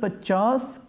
50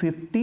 50,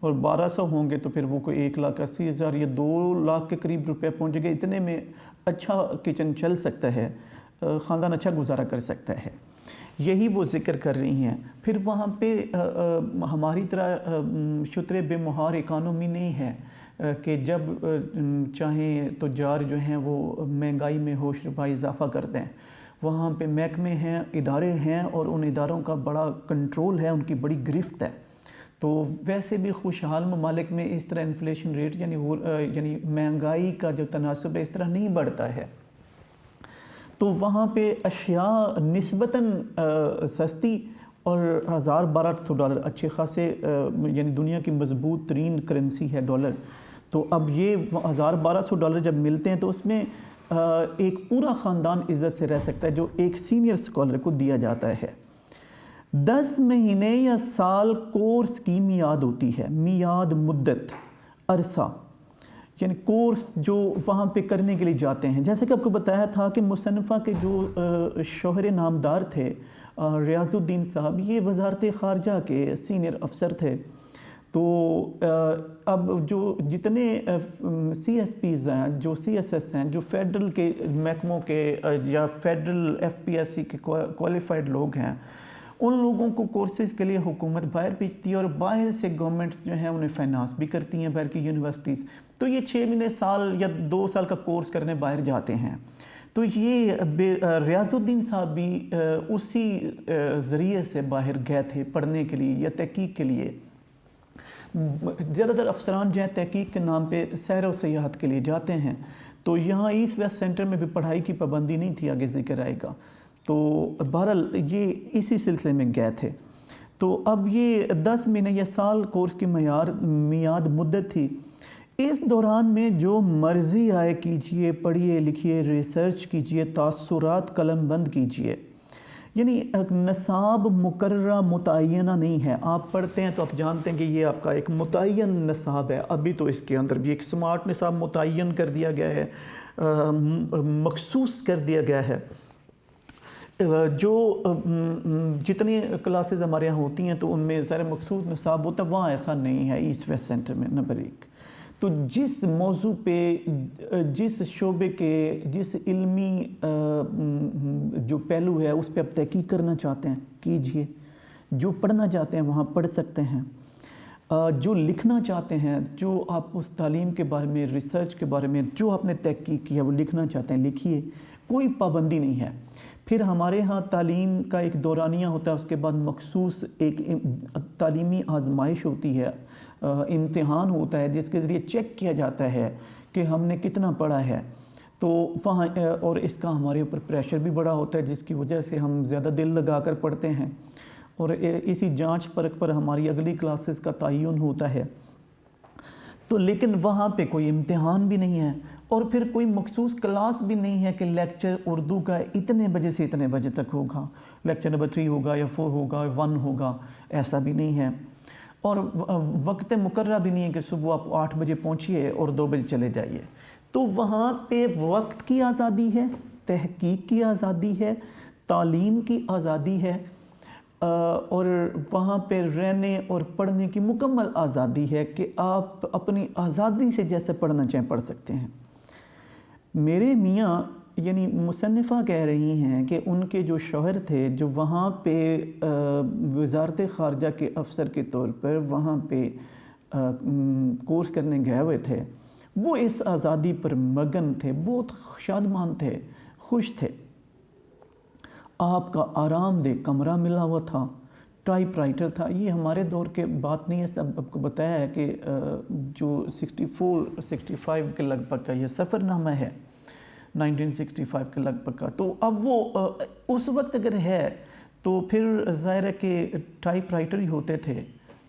اور 1200 ہوں گے تو پھر وہ کوئی 1,80,000 یا 2 لاکھ کے قریب روپے پہنچے گے. اتنے میں اچھا کچن چل سکتا ہے, خاندان اچھا گزارا کر سکتا ہے. یہی وہ ذکر کر رہی ہیں. پھر وہاں پہ ہماری طرح شتر بے مہار اکانومی نہیں ہے کہ جب چاہیں تجار جو ہیں وہ مہنگائی میں ہوش ربا اضافہ کر دیں. وہاں پہ محکمے ہیں, ادارے ہیں, اور ان اداروں کا بڑا کنٹرول ہے, ان کی بڑی گرفت ہے. تو ویسے بھی خوشحال ممالک میں اس طرح انفلیشن ریٹ یعنی مہنگائی کا جو تناسب ہے اس طرح نہیں بڑھتا ہے. تو وہاں پہ اشیاء نسبتاً سستی, اور $1,000-1,200 اچھے خاصے, یعنی دنیا کی مضبوط ترین کرنسی ہے ڈالر. تو اب یہ $1,000-1,200 جب ملتے ہیں تو اس میں ایک پورا خاندان عزت سے رہ سکتا ہے, جو ایک سینئر اسکالر کو دیا جاتا ہے. 10 مہینے یا سال کورس کی میعاد ہوتی ہے. میعاد مدت, عرصہ, یعنی کورس جو وہاں پہ کرنے کے لیے جاتے ہیں. جیسے کہ آپ کو بتایا تھا کہ مصنفہ کے جو شوہر نامدار تھے ریاض الدین صاحب, یہ وزارت خارجہ کے سینئر افسر تھے. تو اب جو جتنے سی ایس پیز ہیں, جو سی ایس ایس ہیں, جو فیڈرل کے محکموں کے یا federal F P S C کے کوالیفائڈ لوگ ہیں, ان لوگوں کو کورسز کے لیے حکومت باہر بھیجتی ہے, اور باہر سے گورنمنٹس جو ہیں انہیں فائنانس بھی کرتی ہیں, باہر کی یونیورسٹیز. تو یہ 6 مہینے, سال یا 2 سال کا کورس کرنے باہر جاتے ہیں. تو یہ ریاض الدین صاحب بھی اسی ذریعے سے باہر گئے تھے پڑھنے کے لیے یا تحقیق کے لیے. زیادہ تر افسران جو ہیں تحقیق کے نام پہ سیر و سیاحت کے لیے جاتے ہیں. تو یہاں ایسٹ ویسٹ سینٹر میں بھی پڑھائی کی پابندی نہیں تھی, آگے ذکر آئے گا. تو بہرحال یہ اسی سلسلے میں گئے تھے. تو اب یہ 10 مہینے یا سال کورس کی میعاد مدت تھی. اس دوران میں جو مرضی آئے کیجئے, پڑھیے لکھیے, ریسرچ کیجئے, تاثرات قلم بند کیجئے. یعنی نصاب مقررہ متعینہ نہیں ہے. آپ پڑھتے ہیں تو آپ جانتے ہیں کہ یہ آپ کا ایک متعین نصاب ہے. ابھی تو اس کے اندر بھی ایک سمارٹ نصاب متعین کر دیا گیا ہے, مخصوص کر دیا گیا ہے. جو جتنی کلاسز ہمارے یہاں ہوتی ہیں تو ان میں ظاہر مخصوص نصاب ہوتا ہے, وہاں ایسا نہیں ہے ایسٹ ویسٹ سینٹر میں. نمبر 1 تو جس موضوع پہ, جس شعبے کے, جس علمی جو پہلو ہے اس پہ آپ تحقیق کرنا چاہتے ہیں کیجئے. جو پڑھنا چاہتے ہیں وہاں پڑھ سکتے ہیں. جو لکھنا چاہتے ہیں, جو آپ اس تعلیم کے بارے میں, ریسرچ کے بارے میں جو آپ نے تحقیق کیا وہ لکھنا چاہتے ہیں لکھیے, کوئی پابندی نہیں ہے. پھر ہمارے ہاں تعلیم کا ایک دورانیہ ہوتا ہے, اس کے بعد مخصوص ایک تعلیمی آزمائش ہوتی ہے, امتحان ہوتا ہے جس کے ذریعے چیک کیا جاتا ہے کہ ہم نے کتنا پڑھا ہے. تو وہاں اور اس کا ہمارے اوپر پریشر بھی بڑا ہوتا ہے, جس کی وجہ سے ہم زیادہ دل لگا کر پڑھتے ہیں, اور اسی جانچ پرکھ پر ہماری اگلی کلاسز کا تعین ہوتا ہے. تو لیکن وہاں پہ کوئی امتحان بھی نہیں ہے, اور پھر کوئی مخصوص کلاس بھی نہیں ہے کہ لیکچر اردو کا اتنے بجے سے اتنے بجے تک ہوگا, لیکچر نمبر 3 ہوگا یا 4 ہوگا, 1 ہوگا, ایسا بھی نہیں ہے. اور وقت مقررہ بھی نہیں ہے کہ صبح آپ 8 بجے پہنچیے اور 2 بجے چلے جائیے. تو وہاں پہ وقت کی آزادی ہے, تحقیق کی آزادی ہے, تعلیم کی آزادی ہے, اور وہاں پہ رہنے اور پڑھنے کی مکمل آزادی ہے کہ آپ اپنی آزادی سے جیسے پڑھنا چاہیں پڑھ سکتے ہیں. میرے میاں یعنی مصنفہ کہہ رہی ہیں کہ ان کے جو شوہر تھے جو وہاں پہ وزارت خارجہ کے افسر کے طور پر وہاں پہ کورس کرنے گئے ہوئے تھے, وہ اس آزادی پر مگن تھے, بہت شادمان تھے, خوش تھے. آپ کا آرام دہ کمرہ ملا ہوا تھا, ٹائپ رائٹر تھا. یہ ہمارے دور کے بات نہیں ہے, سب آپ کو بتایا ہے کہ جو 64-65 کے لگ بھگ کا یہ سفر نامہ ہے 1965 کے لگ بھگ کا. تو اب وہ اس وقت اگر ہے تو پھر ظاہر ہے کہ ٹائپ رائٹر ہی ہوتے تھے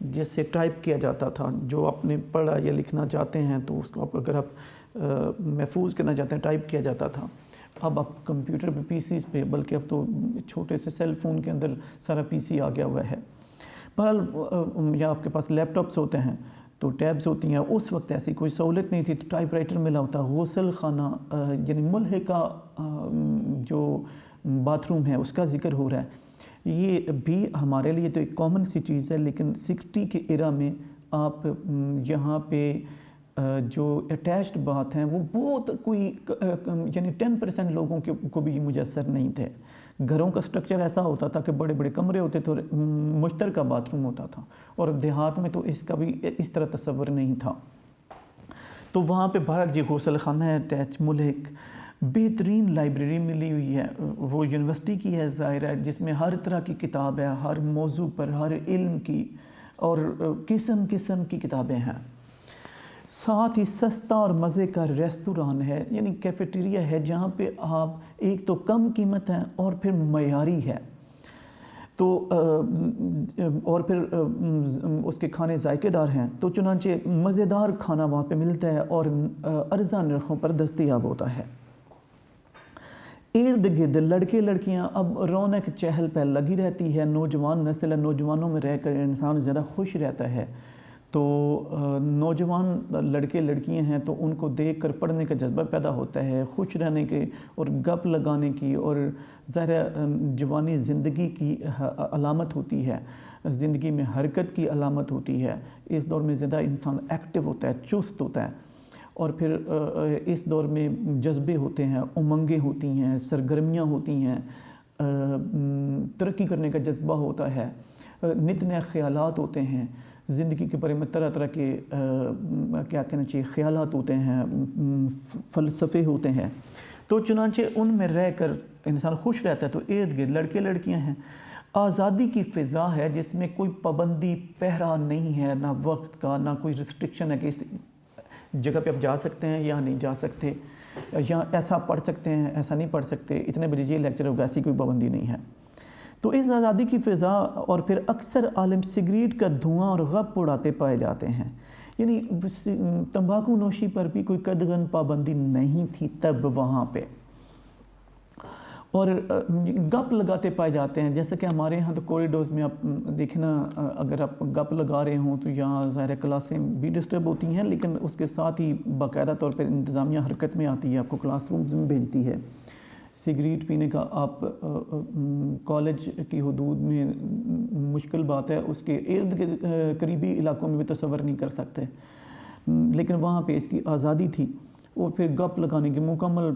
جس سے ٹائپ کیا جاتا تھا. جو آپ نے پڑھا یا لکھنا چاہتے ہیں تو اس کو اگر آپ محفوظ کرنا چاہتے ہیں ٹائپ کیا جاتا تھا. اب آپ کمپیوٹر پہ, پی سیز پہ, بلکہ اب تو چھوٹے سے سیل فون کے اندر سارا پی سی آ گیا ہوا ہے. بہرحال یا آپ کے پاس لیپ ٹاپس ہوتے ہیں تو ٹیبز ہوتی ہیں. اس وقت ایسی کوئی سہولت نہیں تھی تو ٹائپ رائٹر ملا ہوتا. غسل خانہ یعنی ملحقہ جو باتھ روم ہے اس کا ذکر ہو رہا ہے. یہ بھی ہمارے لیے تو ایک کامن سی چیز ہے, لیکن 60 کے ایرا میں آپ یہاں پہ جو اٹیچڈ بات ہیں وہ بہت کوئی یعنی 10% لوگوں کو بھی میسر نہیں تھے. گھروں کا سٹرکچر ایسا ہوتا تھا کہ بڑے بڑے کمرے ہوتے تھے اور مشترکہ باتھ روم ہوتا تھا, اور دیہات میں تو اس کا بھی اس طرح تصور نہیں تھا. تو وہاں پہ بھارت جی غسل خانہ ہے اٹیچ, ملک بہترین لائبریری ملی ہوئی ہے, وہ یونیورسٹی کی ہے ظاہر ہے, جس میں ہر طرح کی کتاب ہے, ہر موضوع پر, ہر علم کی اور قسم قسم کی کتابیں ہیں. ساتھ ہی سستا اور مزے کا ریستوران ہے, یعنی کیفیٹیریا ہے جہاں پہ آپ ایک تو کم قیمت ہے اور پھر معیاری ہے, تو اور پھر اس کے کھانے ذائقے دار ہیں. تو چنانچہ مزیدار کھانا وہاں پہ ملتا ہے اور ارزاں نرخوں پر دستیاب ہوتا ہے. ارد گرد لڑکے لڑکیاں اب رونق چہل پہل لگی رہتی ہے, نوجوان نسل ہے, نوجوانوں میں رہ کر انسان زیادہ خوش رہتا ہے. تو نوجوان لڑکے لڑکیاں ہیں تو ان کو دیکھ کر پڑھنے کا جذبہ پیدا ہوتا ہے, خوش رہنے کے اور گپ لگانے کی, اور ظاہر جوانی زندگی کی علامت ہوتی ہے, زندگی میں حرکت کی علامت ہوتی ہے. اس دور میں زیادہ انسان ایکٹیو ہوتا ہے, چست ہوتا ہے, اور پھر اس دور میں جذبے ہوتے ہیں, امنگیں ہوتی ہیں, سرگرمیاں ہوتی ہیں, ترقی کرنے کا جذبہ ہوتا ہے, نت نئے خیالات ہوتے ہیں, زندگی کے بارے میں طرح طرح کے کیا کہنا چاہیے خیالات ہوتے ہیں, فلسفے ہوتے ہیں. تو چنانچہ ان میں رہ کر انسان خوش رہتا ہے. تو ارد گرد لڑکے لڑکیاں ہیں, آزادی کی فضا ہے جس میں کوئی پابندی پہرا نہیں ہے, نہ وقت کا, نہ کوئی ریسٹرکشن ہے کہ اس جگہ پہ آپ جا سکتے ہیں یا نہیں جا سکتے, یا ایسا پڑھ سکتے ہیں ایسا نہیں پڑھ سکتے, اتنے بجے یہ لیکچر ہوگا, ایسی کوئی پابندی نہیں ہے. تو اس آزادی کی فضا اور پھر اکثر عالم سگریٹ کا دھواں اور غپ اڑاتے پائے جاتے ہیں. یعنی تمباکو نوشی پر بھی کوئی قدغن پابندی نہیں تھی تب وہاں پہ, اور گپ لگاتے پائے جاتے ہیں. جیسا کہ ہمارے یہاں تو کوریڈورز میں آپ دیکھنا, اگر آپ گپ لگا رہے ہوں تو یہاں ظاہر کلاسیں بھی ڈسٹرب ہوتی ہیں, لیکن اس کے ساتھ ہی باقاعدہ طور پر انتظامیہ حرکت میں آتی ہے, آپ کو کلاس رومز میں بھیجتی ہے. سگریٹ پینے کا آپ کالج کی حدود میں مشکل بات ہے, اس کے ارد قریبی علاقوں میں بھی تصور نہیں کر سکتے, لیکن وہاں پہ اس کی آزادی تھی, اور پھر گپ لگانے کی مکمل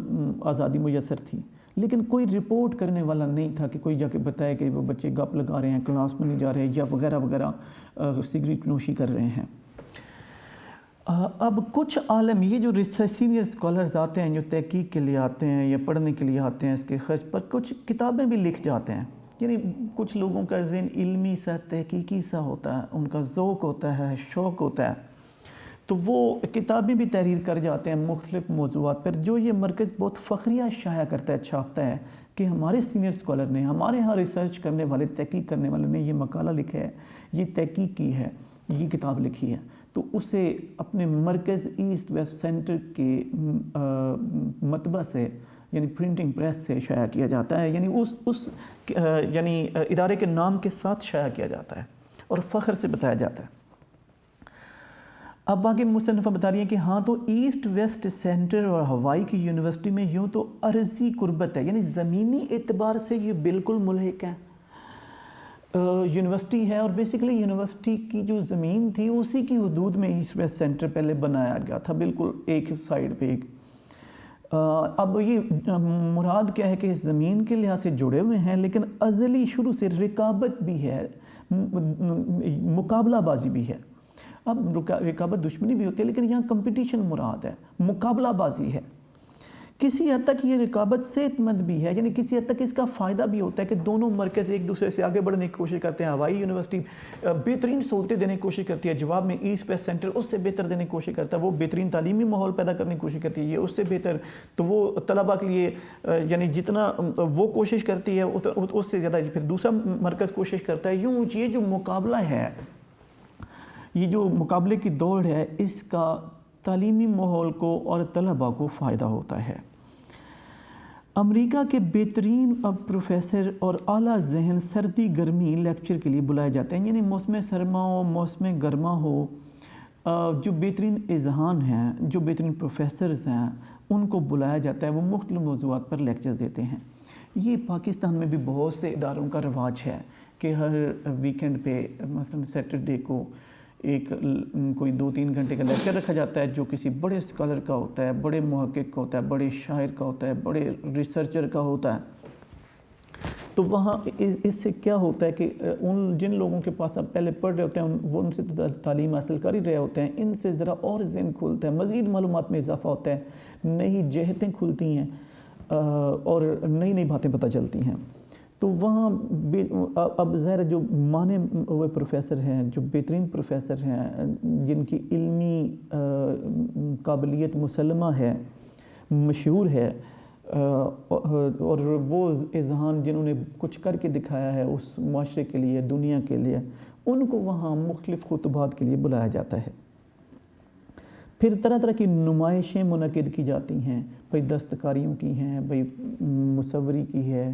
آزادی میسر تھی. لیکن کوئی رپورٹ کرنے والا نہیں تھا کہ کوئی جا کے بتائے کہ وہ بچے گپ لگا رہے ہیں, کلاس میں نہیں جا رہے, یا وغیرہ وغیرہ سگریٹ نوشی کر رہے ہیں. اب کچھ عالم, یہ جو سینئر اسکالرز آتے ہیں جو تحقیق کے لیے آتے ہیں یا پڑھنے کے لیے آتے ہیں, اس کے خرچ پر کچھ کتابیں بھی لکھ جاتے ہیں. یعنی کچھ لوگوں کا ذہن علمی سا تحقیقی سا ہوتا ہے, ان کا ذوق ہوتا ہے, شوق ہوتا ہے, تو وہ کتابیں بھی تحریر کر جاتے ہیں مختلف موضوعات پر, جو یہ مرکز بہت فخریہ شائع کرتا ہے, چھاپتا ہے کہ ہمارے سینئر اسکالر نے, ہمارے ہاں ریسرچ کرنے والے, تحقیق کرنے والے نے یہ مقالہ لکھا ہے, یہ تحقیق کی ہے, یہ کتاب لکھی ہے. تو اسے اپنے مرکز ایسٹ ویسٹ سینٹر کے مطبع سے, یعنی پرنٹنگ پریس سے شائع کیا جاتا ہے, یعنی اس یعنی ادارے کے نام کے ساتھ شائع کیا جاتا ہے اور فخر سے بتایا جاتا ہے. اب آگے مصنفہ بتا رہی ہیں کہ ہاں تو ایسٹ ویسٹ سینٹر اور ہوائی کی یونیورسٹی میں یوں تو عرضی قربت ہے, یعنی زمینی اعتبار سے یہ بالکل ملحق ہے, یونیورسٹی ہے, اور بیسیکلی یونیورسٹی کی جو زمین تھی اسی کی حدود میں ایسٹ ویسٹ سینٹر پہلے بنایا گیا تھا, بالکل ایک سائیڈ پہ ایک. اب یہ مراد کیا ہے کہ اس زمین کے لحاظ سے جڑے ہوئے ہیں, لیکن ازلی شروع سے رقابت بھی ہے, مقابلہ بازی بھی ہے. اب رقابت دشمنی بھی ہوتی ہے, لیکن یہاں کمپٹیشن مراد ہے, مقابلہ بازی ہے. کسی حد تک یہ رقابت صحت مند بھی ہے, یعنی کسی حد تک اس کا فائدہ بھی ہوتا ہے کہ دونوں مرکز ایک دوسرے سے آگے بڑھنے کی کوشش کرتے ہیں. ہوائی یونیورسٹی بہترین سہولتیں دینے کی کوشش کرتی ہے, جواب میں ایسٹ ویسٹ سینٹر اس سے بہتر دینے کی کوشش کرتا ہے, وہ بہترین تعلیمی ماحول پیدا کرنے کی کوشش کرتی ہے, یہ اس سے بہتر. تو وہ طلباء کے لیے یعنی جتنا وہ کوشش کرتی ہے اس سے زیادہ پھر دوسرا مرکز کوشش کرتا ہے. یوں یہ جو مقابلہ ہے, یہ جو مقابلے کی دوڑ ہے, اس کا تعلیمی ماحول کو اور طلباء کو فائدہ ہوتا ہے. امریکہ کے بہترین پروفیسر اور اعلیٰ ذہن سردی گرمی لیکچر کے لیے بلائے جاتے ہیں, یعنی موسم سرما ہو موسم گرما ہو, جو بہترین اذہان ہیں, جو بہترین پروفیسرز ہیں, ان کو بلایا جاتا ہے, وہ مختلف موضوعات پر لیکچر دیتے ہیں. یہ پاکستان میں بھی بہت سے اداروں کا رواج ہے کہ ہر ویکنڈ پہ مثلا سیٹرڈے کو ایک کوئی 2-3 گھنٹے کا لیکچر رکھا جاتا ہے جو کسی بڑے اسکالر کا ہوتا ہے، بڑے محقق کا ہوتا ہے، بڑے شاعر کا ہوتا ہے، بڑے ریسرچر کا ہوتا ہے۔ تو وہاں اس سے کیا ہوتا ہے کہ جن لوگوں کے پاس اب پہلے پڑھ رہے ہوتے ہیں وہ ان سے تعلیم حاصل کر ہی رہے ہوتے ہیں، ان سے ذرا اور ذہن کھلتا ہے، مزید معلومات میں اضافہ ہوتا ہے، نئی جہتیں کھلتی ہیں اور نئی نئی باتیں پتہ چلتی ہیں۔ تو وہاں اب ظاہر جو مانے ہوئے پروفیسر ہیں، جو بہترین پروفیسر ہیں، جن کی علمی قابلیت مسلمہ ہے، مشہور ہے، اور وہ اذہان جنہوں نے کچھ کر کے دکھایا ہے اس معاشرے کے لیے، دنیا کے لیے، ان کو وہاں مختلف خطبات کے لیے بلایا جاتا ہے۔ پھر طرح طرح کی نمائشیں منعقد کی جاتی ہیں، بھئی دستکاریوں کی ہیں، بھئی مصوری کی ہے،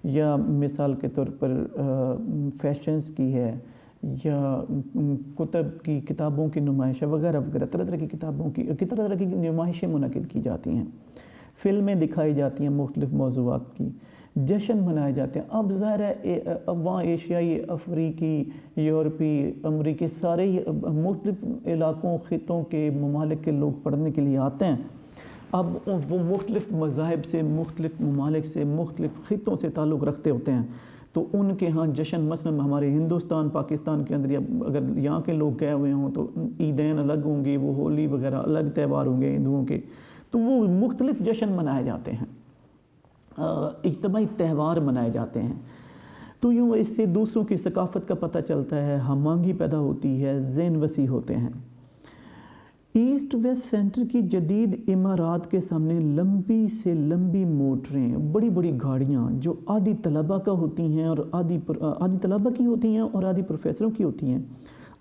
یا مثال کے طور پر فیشنز کی ہے، یا کتابوں کی نمائش وغیرہ وغیرہ، طرح طرح کی طرح طرح کی نمائشیں منعقد کی جاتی ہیں، فلمیں دکھائی جاتی ہیں مختلف موضوعات کی، جشن منائے جاتے ہیں۔ اب ظاہر ہے اب وہاں ایشیائی، افریقی، یورپی، امریکی، سارے مختلف علاقوں، خطوں کے، ممالک کے لوگ پڑھنے کے لیے آتے ہیں۔ اب وہ مختلف مذاہب سے، مختلف ممالک سے، مختلف خطوں سے تعلق رکھتے ہوتے ہیں، تو ان کے ہاں جشن، مثلاً ہمارے ہندوستان، پاکستان کے اندر اگر یہاں کے لوگ گئے ہوئے ہوں تو عیدین الگ ہوں گے، وہ ہولی وغیرہ الگ تہوار ہوں گے ہندوؤں کے، تو وہ مختلف جشن منائے جاتے ہیں، اجتماعی تہوار منائے جاتے ہیں۔ تو یوں اس سے دوسروں کی ثقافت کا پتہ چلتا ہے، ہم آہنگی پیدا ہوتی ہے، ذہن وسیع ہوتے ہیں۔ ایسٹ ویسٹ سینٹر کی جدید عمارات کے سامنے لمبی سے لمبی موٹریں، بڑی بڑی گاڑیاں جو آدھی طلباء کا ہوتی ہیں اور آدھی طلباء کی ہوتی ہیں اور آدھی پروفیسروں کی ہوتی ہیں،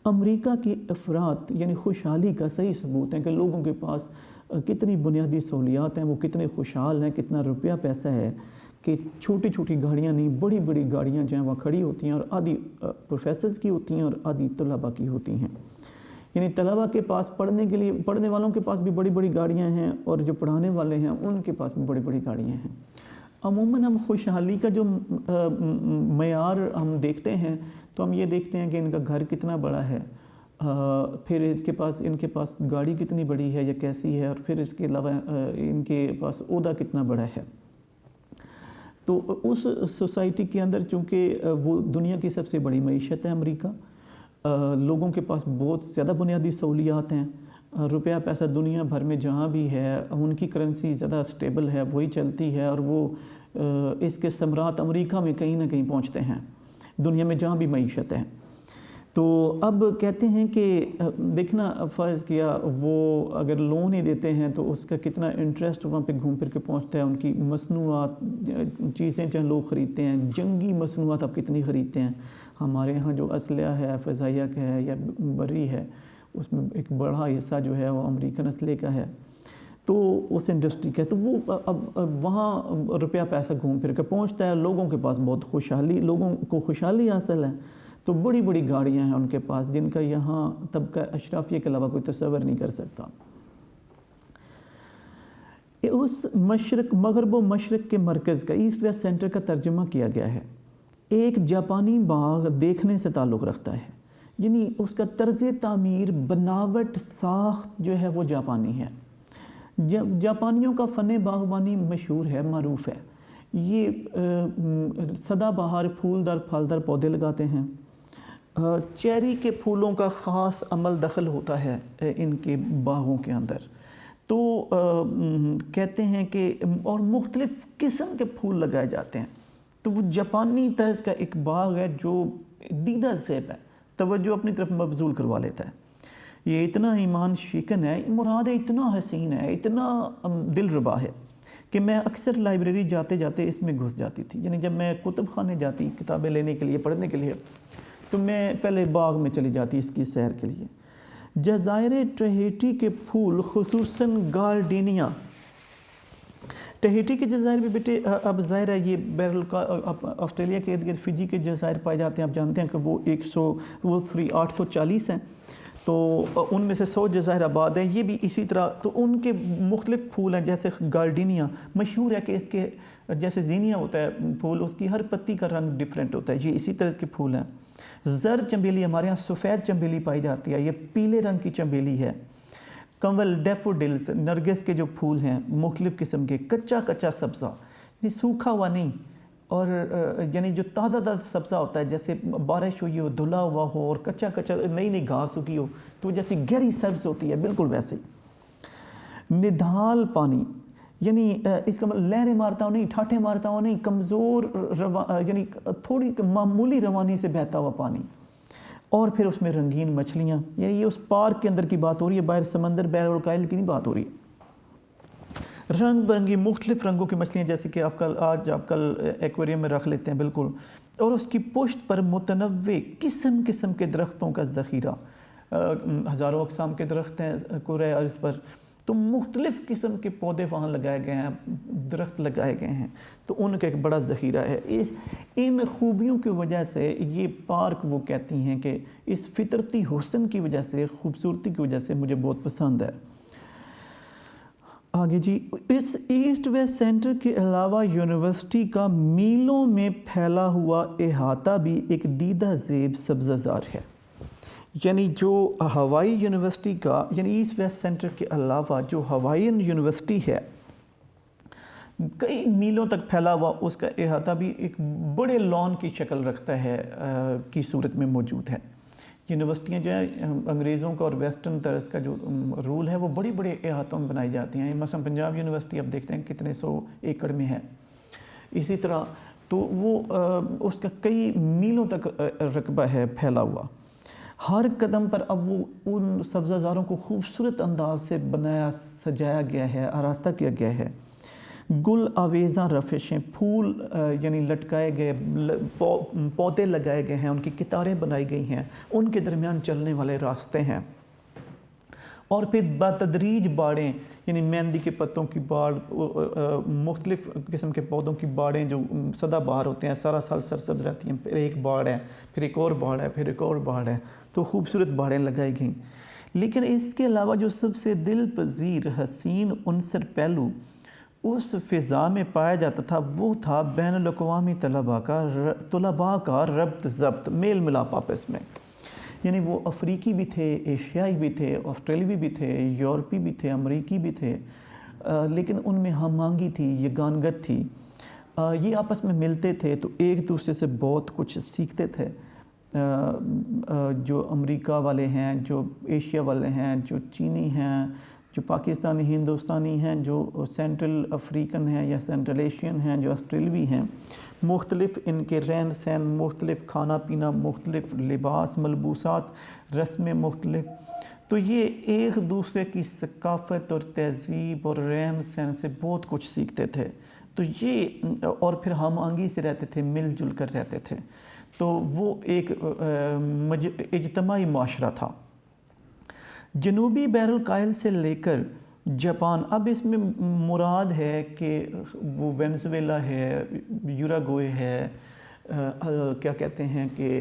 امریکہ کی افراد یعنی خوشحالی کا صحیح ثبوت ہے کہ لوگوں کے پاس کتنی بنیادی سہولیات ہیں، وہ کتنے خوشحال ہیں، کتنا روپیہ پیسہ ہے کہ چھوٹی چھوٹی گاڑیاں نہیں، بڑی بڑی گاڑیاں جو ہیں وہاں کھڑی ہوتی ہیں، اور آدھی پروفیسرز کی ہوتی ہیں اور آدھی طلباء کی ہوتی ہیں۔ یعنی طلباء کے پاس پڑھنے والوں کے پاس بھی بڑی بڑی گاڑیاں ہیں، اور جو پڑھانے والے ہیں ان کے پاس بھی بڑی بڑی گاڑیاں ہیں۔ عموماً ہم خوشحالی کا جو معیار ہم دیکھتے ہیں تو ہم یہ دیکھتے ہیں کہ ان کا گھر کتنا بڑا ہے، پھر ان کے پاس گاڑی کتنی بڑی ہے یا کیسی ہے، اور پھر اس کے علاوہ ان کے پاس عہدہ کتنا بڑا ہے۔ تو اس سوسائٹی کے اندر چونکہ وہ دنیا کی سب سے بڑی معیشت ہے امریکہ، لوگوں کے پاس بہت زیادہ بنیادی سہولیات ہیں، روپیہ پیسہ دنیا بھر میں جہاں بھی ہے ان کی کرنسی زیادہ سٹیبل ہے، وہی چلتی ہے، اور وہ اس کے ثمرات امریکہ میں کہیں نہ کہیں پہنچتے ہیں، دنیا میں جہاں بھی معیشت ہے۔ تو اب کہتے ہیں کہ دیکھنا فرض کیا وہ اگر لون ہی دیتے ہیں تو اس کا کتنا انٹرسٹ وہاں پہ گھوم پھر کے پہنچتا ہے، ان کی مصنوعات، چیزیں جو لوگ خریدتے ہیں، جنگی مصنوعات اب کتنی خریدتے ہیں۔ ہمارے ہاں جو اسلحہ ہے، فضائیہ کا ہے یا بری ہے، اس میں ایک بڑا حصہ جو ہے وہ امریکن اسلحے کا ہے، تو اس انڈسٹری کا ہے، تو وہ اب وہاں روپیہ پیسہ گھوم پھر کے پہنچتا ہے، لوگوں کے پاس بہت لوگوں کو خوشحالی حاصل ہے، تو بڑی بڑی گاڑیاں ہیں ان کے پاس جن کا یہاں طبقہ اشرافیہ کے علاوہ کوئی تصور نہیں کر سکتا۔ اس مغرب و مشرق کے مرکز کا، ایسٹ ویسٹ سینٹر کا ترجمہ کیا گیا ہے، ایک جاپانی باغ دیکھنے سے تعلق رکھتا ہے، یعنی اس کا طرز تعمیر، بناوٹ، ساخت جو ہے وہ جاپانی ہے۔ جاپانیوں کا فن باغبانی مشہور ہے، معروف ہے، یہ سدا بہار پھولدار پھلدار پودے لگاتے ہیں، چیری کے پھولوں کا خاص عمل دخل ہوتا ہے ان کے باغوں کے اندر، تو کہتے ہیں کہ اور مختلف قسم کے پھول لگائے جاتے ہیں، تو وہ جاپانی طرز کا ایک باغ ہے جو دیدہ زیب ہے، توجہ اپنی طرف مبذول کروا لیتا ہے، یہ اتنا ایمان شیکن ہے، مراد ہے اتنا حسین ہے، اتنا دل ربا ہے کہ میں اکثر لائبریری جاتے جاتے اس میں گھس جاتی تھی، یعنی جب میں کتب خانے جاتی کتابیں لینے کے لیے، پڑھنے کے لیے، تو میں پہلے باغ میں چلی جاتی اس کی سیر کے لیے۔ جزائر ٹہیٹی کے پھول، خصوصاً گارڈینیا، ٹہیٹی کے جزائر بھی بیٹے اب ظاہر ہے یہ آسٹریلیا کے ارد گرد فجی کے جزائر پائے جاتے ہیں، آپ جانتے ہیں کہ وہ 840 ہیں، تو ان میں سے 100 جزائر آباد ہیں، یہ بھی اسی طرح. تو ان کے مختلف پھول ہیں، جیسے گارڈینیا مشہور ہے کہ اس کے جیسے زینیا ہوتا ہے پھول، اس کی ہر پتی کا رنگ ڈیفرنٹ ہوتا ہے، یہ اسی طرح اس کے پھول ہیں. زرد چنبیلی ہمارے یہاں سفید چنبیلی پائی جاتی ہے، یہ پیلے رنگ کی چنبیلی ہے. کنول، ڈیفوڈلز، نرگس کے جو پھول ہیں مختلف قسم کے، کچا سبزہ، یہ سوکھا ہوا نہیں، اور یعنی جو تازہ سبزہ ہوتا ہے، جیسے بارش ہوئی ہو، دھلا ہوا ہو اور کچا نئی گھاس اگی ہو تو جیسی گہری سبز ہوتی ہے، بالکل ویسے. نڈھال پانی، یعنی اس کا لہریں مارتا ہو نہیں، ٹھاٹھیں مارتا ہو نہیں، کمزور یعنی تھوڑی معمولی روانی سے بہتا ہوا پانی. اور پھر اس میں رنگین مچھلیاں، یعنی یہ اس پارک کے اندر کی بات ہو رہی ہے، باہر سمندر بحر الکاہل کی نہیں بات ہو رہی ہے. رنگ برنگی مختلف رنگوں کی مچھلیاں، جیسے کہ آپ کل ایکویریم میں رکھ لیتے ہیں بالکل. اور اس کی پشت پر متنوع قسم کے درختوں کا ذخیرہ، ہزاروں اقسام کے درخت ہیں کرۂ ارض پر، تو مختلف قسم کے پودے وہاں لگائے گئے ہیں، درخت لگائے گئے ہیں، تو ان کا ایک بڑا ذخیرہ ہے. ان خوبیوں کی وجہ سے یہ پارک وہ کہتی ہیں کہ اس فطرتی حسن کی وجہ سے، خوبصورتی کی وجہ سے مجھے بہت پسند ہے. آگے جی، اس ایسٹ ویسٹ سینٹر کے علاوہ یونیورسٹی کا میلوں میں پھیلا ہوا احاطہ بھی ایک دیدہ زیب سبزہ زار ہے. یعنی جو ہوائی یونیورسٹی کا، یعنی ایسٹ ویسٹ سینٹر کے علاوہ جو ہوائین یونیورسٹی ہے، کئی میلوں تک پھیلا ہوا، اس کا احاطہ بھی ایک بڑے لان کی شکل رکھتا ہے کی صورت میں موجود ہے. یونیورسٹیاں جو ہیں انگریزوں کا اور ویسٹرن طرز کا جو رول ہے، وہ بڑے بڑے احاطوں میں بنائی جاتی ہیں. مثلا پنجاب یونیورسٹی آپ دیکھتے ہیں کتنے 100 ایکڑ میں ہے. اسی طرح تو وہ اس کا کئی میلوں تک رقبہ ہے پھیلا ہوا. ہر قدم پر اب وہ ان سبزہ زاروں کو خوبصورت انداز سے بنایا سجایا گیا ہے، آراستہ کیا گیا ہے. گل آویزاں رفشیں، پھول یعنی لٹکائے گئے، پودے لگائے گئے ہیں، ان کی قطاریں بنائی گئی ہیں، ان کے درمیان چلنے والے راستے ہیں. اور پھر بتدریج باڑیں، یعنی مہندی کے پتوں کی باڑ، مختلف قسم کے پودوں کی باڑیں جو سدا بہار ہوتے ہیں، سارا سال سرسبز رہتی ہیں. پھر ایک باڑ ہے، پھر ایک اور باڑ ہے، پھر ایک اور باڑ ہے، تو خوبصورت باڑیں لگائی گئیں. لیکن اس کے علاوہ جو سب سے دل پذیر حسین عنصر پہلو اس فضا میں پایا جاتا تھا، وہ تھا بین الاقوامی طلباء کا ربط ضبط، میل ملاپ آپس میں. یعنی وہ افریقی بھی تھے، ایشیائی بھی تھے، آسٹریلوی بھی تھے، یورپی بھی تھے، امریکی بھی تھے، لیکن ان میں ہم آہنگی تھی، یگانگت تھی. یہ آپس میں ملتے تھے تو ایک دوسرے سے بہت کچھ سیکھتے تھے. جو امریکہ والے ہیں، جو ایشیا والے ہیں، جو چینی ہیں، جو پاکستانی ہندوستانی ہیں، جو سینٹرل افریقن ہیں یا سینٹرل ایشین ہیں، جو آسٹریلوی ہیں، مختلف ان کے رہن سہن، مختلف کھانا پینا، مختلف لباس ملبوسات، رسمیں مختلف. تو یہ ایک دوسرے کی ثقافت اور تہذیب اور رہن سہن سے بہت کچھ سیکھتے تھے. تو یہ اور پھر ہم آہنگی سے رہتے تھے، مل جل کر رہتے تھے. تو وہ ایک اجتماعی معاشرہ تھا. جنوبی بحر الکاہل سے لے کر جاپان، اب اس میں مراد ہے کہ وہ وینزویلا ہے، یوراگوئے ہے، کیا کہتے ہیں کہ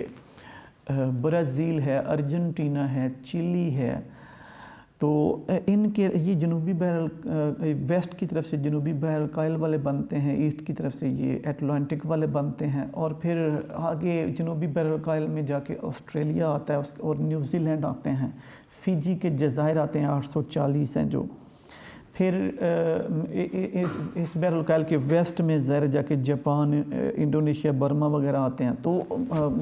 برازیل ہے، ارجنٹینا ہے، چلی ہے. تو ان کے یہ جنوبی ویسٹ کی طرف سے جنوبی بحر الکاہل والے بنتے ہیں، ایسٹ کی طرف سے یہ اٹلانٹک والے بنتے ہیں، اور پھر آگے جنوبی بحر الکاہل میں جا کے آسٹریلیا آتا ہے اور نیوزی لینڈ آتے ہیں، فیجی کے جزائر آتے ہیں 840 ہیں جو. پھر اس بحر الکاہل کے ویسٹ میں ظاہر جا کے جاپان، انڈونیشیا، برما وغیرہ آتے ہیں. تو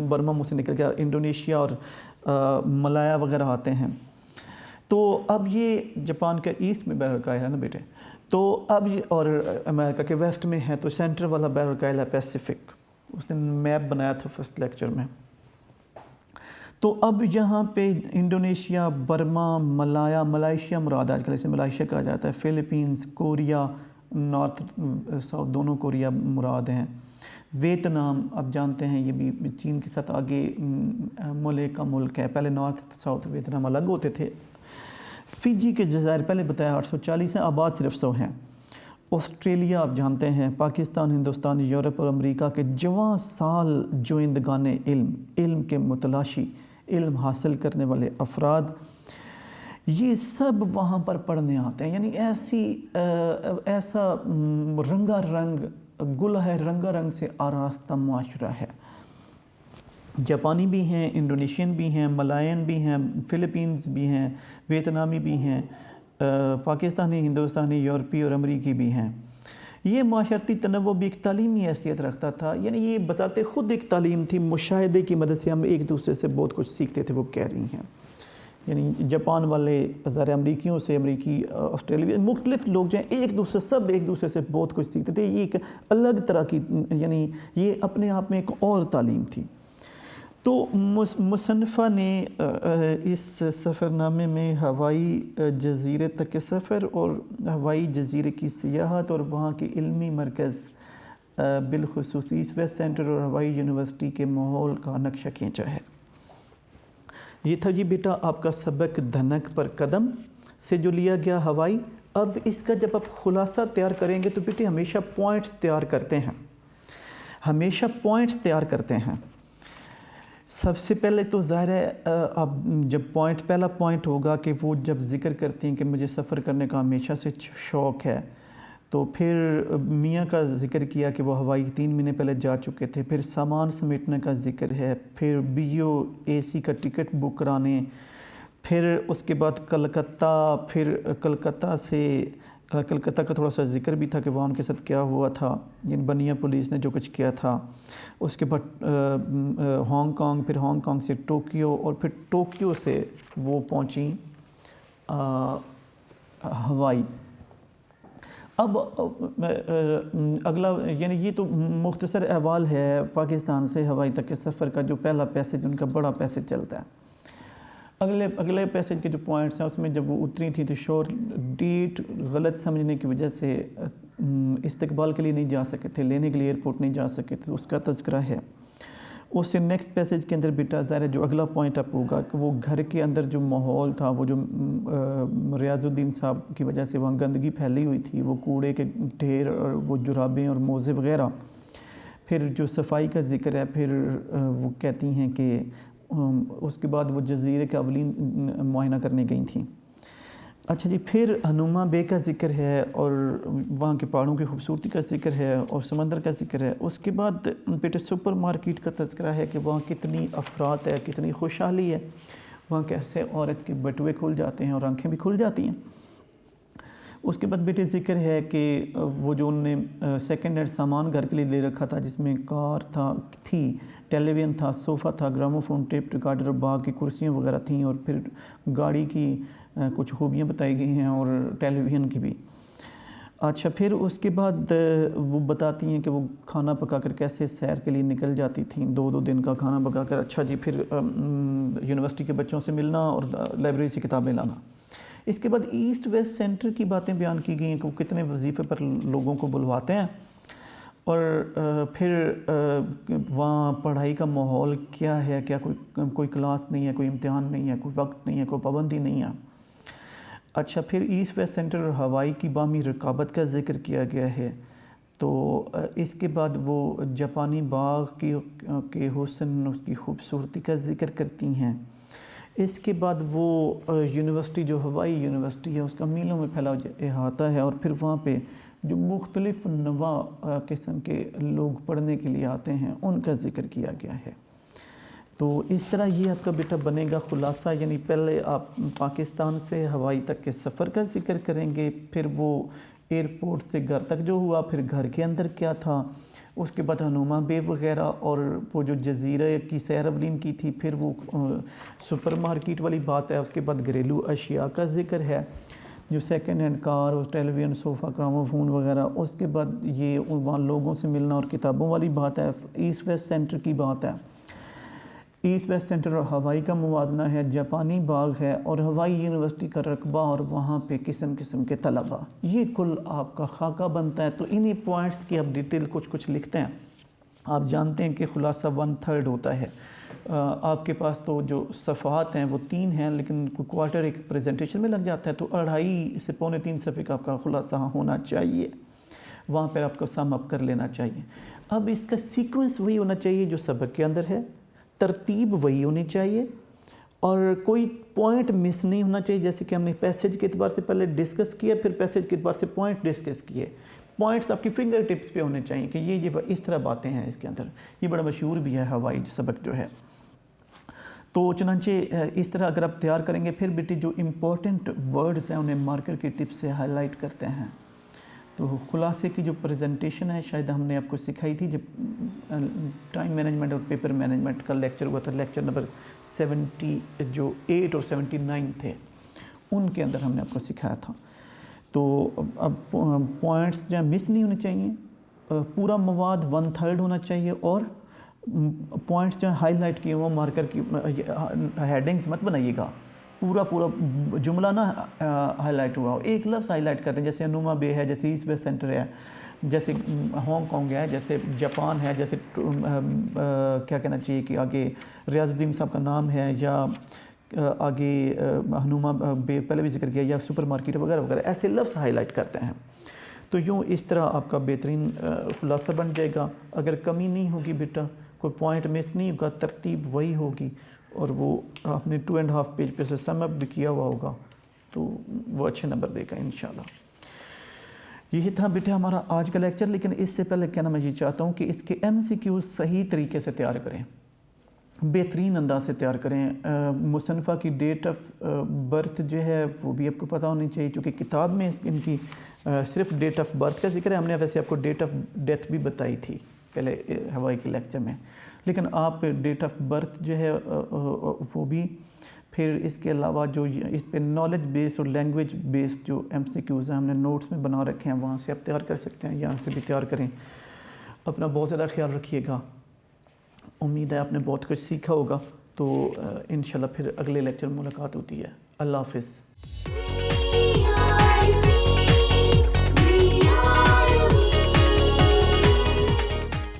برما مجھ سے نکل گیا، انڈونیشیا اور ملایا وغیرہ آتے ہیں. تو اب یہ جاپان کا ایسٹ میں بحر الکاہل ہے نا بیٹے، تو اب یہ اور امریکہ کے ویسٹ میں ہے، تو سینٹر والا بحر الکاہل ہے پیسیفک. اس نے میپ بنایا تھا فرسٹ لیکچر میں. تو اب یہاں پہ انڈونیشیا، برما، ملائیشیا مراد، آج کل اسے ملائیشیا کہا جاتا ہے، فلپینز، کوریا، نارتھ ساؤتھ دونوں کوریا مراد ہیں. ویتنام آپ جانتے ہیں یہ بھی چین کے ساتھ آگے ملے کا ملک ہے، پہلے نارتھ ساؤتھ ویتنام الگ ہوتے تھے. فیجی کے جزائر پہلے بتایا 840 ہیں، آباد صرف 100 ہیں. آسٹریلیا آپ جانتے ہیں، پاکستان، ہندوستان، یورپ اور امریکہ کے جواں سال جوئندگان علم کے متلاشی علم حاصل کرنے والے افراد، یہ سب وہاں پر پڑھنے آتے ہیں. یعنی ایسا رنگا رنگ گل ہے، رنگا رنگ سے آراستہ معاشرہ ہے. جاپانی بھی ہیں، انڈونیشین بھی ہیں، ملائن بھی ہیں، فلپینز بھی ہیں، ویتنامی بھی ہیں، پاکستانی، ہندوستانی، یورپی اور امریکی بھی ہیں. یہ معاشرتی تنوع بھی ایک تعلیمی حیثیت رکھتا تھا. یعنی یہ بذات خود ایک تعلیم تھی. مشاہدے کی مدد سے ہم ایک دوسرے سے بہت کچھ سیکھتے تھے، وہ کہہ رہی ہیں. یعنی جاپان والے ظاہر امریکیوں سے، امریکی آسٹریلیا، مختلف لوگ جو ہیں ایک دوسرے سے بہت کچھ سیکھتے تھے. یہ ایک الگ طرح کی، یعنی یہ اپنے آپ میں ایک اور تعلیم تھی. تو مصنفہ نے اس سفر نامے میں ہوائی جزیرے تک کے سفر اور ہوائی جزیرے کی سیاحت اور وہاں کے علمی مرکز بالخصوص ایسٹ ویسٹ سینٹر اور ہوائی یونیورسٹی کے ماحول کا نقشہ کھینچا ہے. یہ تھا جی بیٹا آپ کا سبق دھنک پر قدم سے جو لیا گیا ہوائی. اب اس کا جب آپ خلاصہ تیار کریں گے تو بیٹے ہمیشہ پوائنٹس تیار کرتے ہیں. سب سے پہلے تو ظاہر ہے اب جب پہلا پوائنٹ ہوگا کہ وہ جب ذکر کرتی ہیں کہ مجھے سفر کرنے کا ہمیشہ سے شوق ہے، تو پھر میاں کا ذکر کیا کہ وہ ہوائی 3 مہینے پہلے جا چکے تھے. پھر سامان سمیٹنے کا ذکر ہے، پھر BO/AC کا ٹکٹ بک کرانے، پھر اس کے بعد کلکتہ، پھر کلکتہ کا تھوڑا سا ذکر بھی تھا کہ وہاں ان کے ساتھ کیا ہوا تھا، یعنی بنیا پولیس نے جو کچھ کیا تھا. اس کے بعد ہانگ کانگ، پھر ہانگ کانگ سے ٹوکیو، اور پھر ٹوکیو سے وہ پہنچیں ہوائی. اب اگلا، یعنی یہ تو مختصر احوال ہے پاکستان سے ہوائی تک کے سفر کا، جو پہلا پیسج ان کا بڑا پیسج چلتا ہے. اگلے پیسج کے جو پوائنٹس ہیں اس میں جب وہ اتری تھی تو شور ڈیٹ غلط سمجھنے کی وجہ سے استقبال کے لیے نہیں جا سکے تھے، لینے کے لیے ایئرپورٹ نہیں جا سکے تھے، اس کا تذکرہ ہے. اس سے نیکسٹ پیسج کے اندر بیٹا ظاہر ہے جو اگلا پوائنٹ اپ ہوگا کہ وہ گھر کے اندر جو ماحول تھا، وہ جو ریاض الدین صاحب کی وجہ سے وہاں گندگی پھیلی ہوئی تھی، وہ کوڑے کے ڈھیر اور وہ جرابیں اور موزے وغیرہ. پھر جو صفائی کا ذکر ہے، پھر وہ کہتی ہیں کہ اس کے بعد وہ جزیرے کا اولین معائنہ کرنے گئی تھیں. اچھا جی، پھر ہنوما بے کا ذکر ہے اور وہاں کے پہاڑوں کی خوبصورتی کا ذکر ہے اور سمندر کا ذکر ہے. اس کے بعد بیٹے سپر مارکیٹ کا تذکرہ ہے کہ وہاں کتنی افراد ہے، کتنی خوشحالی ہے، وہاں کیسے عورت کے بٹوے کھل جاتے ہیں اور آنکھیں بھی کھل جاتی ہیں. اس کے بعد بیٹے ذکر ہے کہ وہ جو انہوں نے سیکنڈ ہینڈ سامان گھر کے لیے لے رکھا تھا، جس میں کار تھی، ٹیلی ویژن تھا، صوفہ تھا، گراموفون، ٹیپ ریکارڈر اور باغ کی کرسیاں وغیرہ تھیں، اور پھر گاڑی کی کچھ خوبیاں بتائی گئی ہیں اور ٹیلی ویژن کی بھی. اچھا، پھر اس کے بعد وہ بتاتی ہیں کہ وہ کھانا پکا کر کیسے سیر کے لیے نکل جاتی تھیں، 2 دن کا کھانا پکا کر. اچھا جی، پھر یونیورسٹی کے بچوں سے ملنا اور لائبریری سے کتابیں لانا. اس کے بعد ایسٹ ویسٹ سینٹر کی باتیں بیان کی گئی ہیں کہ وہ کتنے وظیفے پر لوگوں کو بلواتے ہیں، اور پھر وہاں پڑھائی کا ماحول کیا ہے، کیا کوئی کلاس نہیں ہے، کوئی امتحان نہیں ہے، کوئی وقت نہیں ہے، کوئی پابندی نہیں ہے. اچھا، پھر ایسٹ ویسٹ سینٹر اور ہوائی کی باہمی رقابت کا ذکر کیا گیا ہے. تو اس کے بعد وہ جاپانی باغ کے حسن، اس کی خوبصورتی کا ذکر کرتی ہیں. اس کے بعد وہ یونیورسٹی جو ہوائی یونیورسٹی ہے اس کا میلوں میں پھیلا احاطہ ہے، اور پھر وہاں پہ جو مختلف نواع قسم کے لوگ پڑھنے کے لیے آتے ہیں ان کا ذکر کیا گیا ہے. تو اس طرح یہ آپ کا بیٹا بنے گا خلاصہ. یعنی پہلے آپ پاکستان سے ہوائی تک کے سفر کا ذکر کریں گے، پھر وہ ایئرپورٹ سے گھر تک جو ہوا، پھر گھر کے اندر کیا تھا، اس کے بعد ہنوما بے وغیرہ اور وہ جو جزیرے کی سیر اولین کی تھی، پھر وہ سپر مارکیٹ والی بات ہے. اس کے بعد گھریلو اشیاء کا ذکر ہے، جو سیکنڈ ہینڈ کار اور ٹیلی ویژن، صوفہ، گراموفون وغیرہ. اس کے بعد یہ وہاں لوگوں سے ملنا اور کتابوں والی بات ہے. ایسٹ ویسٹ سینٹر کی بات ہے. ایسٹ ویسٹ سینٹر اور ہوائی کا موازنہ ہے، جاپانی باغ ہے اور ہوائی یونیورسٹی کا رقبہ اور وہاں پہ قسم قسم کے طلباء. یہ کل آپ کا خاکہ بنتا ہے. تو انہی پوائنٹس کی آپ ڈیٹیل کچھ لکھتے ہیں. آپ جانتے ہیں کہ خلاصہ 1/3 ہوتا ہے. آپ کے پاس تو جو صفحات ہیں وہ 3 ہیں، لیکن کوارٹر ایک پریزنٹیشن میں لگ جاتا ہے، تو 2.5 سے 3 صفحے کا آپ کا خلاصہ ہونا چاہیے. وہاں پر آپ کو سم اپ کر لینا چاہیے. اب اس کا سیکوینس وہی ہونا چاہیے جو سبق کے اندر ہے، ترتیب وہی ہونی چاہیے، اور کوئی پوائنٹ مس نہیں ہونا چاہیے، جیسے کہ ہم نے پیسیج کے اعتبار سے پہلے ڈسکس کیا، پھر پیسیج کے اعتبار سے پوائنٹ ڈسکس کیے. پوائنٹس آپ کی فنگر ٹپس پہ ہونے چاہیے کہ یہ اس طرح باتیں ہیں اس کے اندر. یہ بڑا مشہور بھی ہے ہوائی سبق جو ہے. تو چنانچہ اس طرح اگر آپ تیار کریں گے، پھر بیٹی جو امپورٹنٹ ورڈز ہیں انہیں مارکر کی ٹپ سے ہائی لائٹ کرتے ہیں. تو خلاصے کی جو پریزنٹیشن ہے شاید ہم نے آپ کو سکھائی تھی جب ٹائم مینجمنٹ اور پیپر مینجمنٹ کا لیکچر ہوا تھا، لیکچر نمبر 78 اور 79 تھے، ان کے اندر ہم نے آپ کو سکھایا تھا. تو اب پوائنٹس جو ہیں مس نہیں ہونے چاہیے، پورا مواد 1/3 ہونا چاہیے، اور پوائنٹس جو ہیں ہائی لائٹ کیے وہ مارکر کی ہیڈنگز مت بنائیے گا، پورا جملہ نہ ہائی لائٹ ہوا ہو، ایک لفظ ہائی لائٹ کرتے ہیں، جیسے انوما بے ہے، جیسے ایسٹ ویسٹ سینٹر ہے، جیسے ہانگ کانگ ہے، جیسے جاپان ہے، جیسے کیا کہنا چاہیے کہ آگے ریاض الدین صاحب کا نام ہے، یا آگے ہنوما بے پہلے بھی ذکر کیا، یا سپر مارکیٹ وغیرہ وغیرہ، ایسے لفظ ہائی لائٹ کرتے ہیں. تو یوں اس طرح آپ کا بہترین خلاصہ بن جائے گا. اگر کمی نہیں ہوگی بیٹا، کوئی پوائنٹ مس نہیں ہوگا، ترتیب وہی ہوگی، اور وہ آپ نے 2.5 پیج پہ سے سم اپ بھی کیا ہوا ہوگا، تو وہ اچھے نمبر دے گا انشاءاللہ. یہی تھا بیٹا ہمارا آج کا لیکچر. لیکن اس سے پہلے کہنا میں یہ چاہتا ہوں کہ اس کے MCQs صحیح طریقے سے تیار کریں، بہترین انداز سے تیار کریں. مصنفہ کی ڈیٹ آف برتھ جو ہے وہ بھی آپ کو پتہ ہونی چاہیے، چونکہ کتاب میں ان کی صرف ڈیٹ آف برتھ کا ذکر ہے. ہم نے ویسے آپ کو ڈیٹ آف ڈیتھ بھی بتائی تھی پہلے ہوائی کے لیکچر میں، لیکن آپ ڈیٹ آف برتھ جو ہے وہ بھی، پھر اس کے علاوہ جو اس پہ نالج بیسڈ اور لینگویج بیسڈ جو MCQs ہیں ہم نے نوٹس میں بنا رکھے ہیں، وہاں سے آپ تیار کر سکتے ہیں، یہاں سے بھی تیار کریں. اپنا بہت زیادہ خیال رکھیے گا. امید ہے آپ نے بہت کچھ سیکھا ہوگا. تو انشاءاللہ پھر اگلے لیکچر ملاقات ہوتی ہے. اللہ حافظ.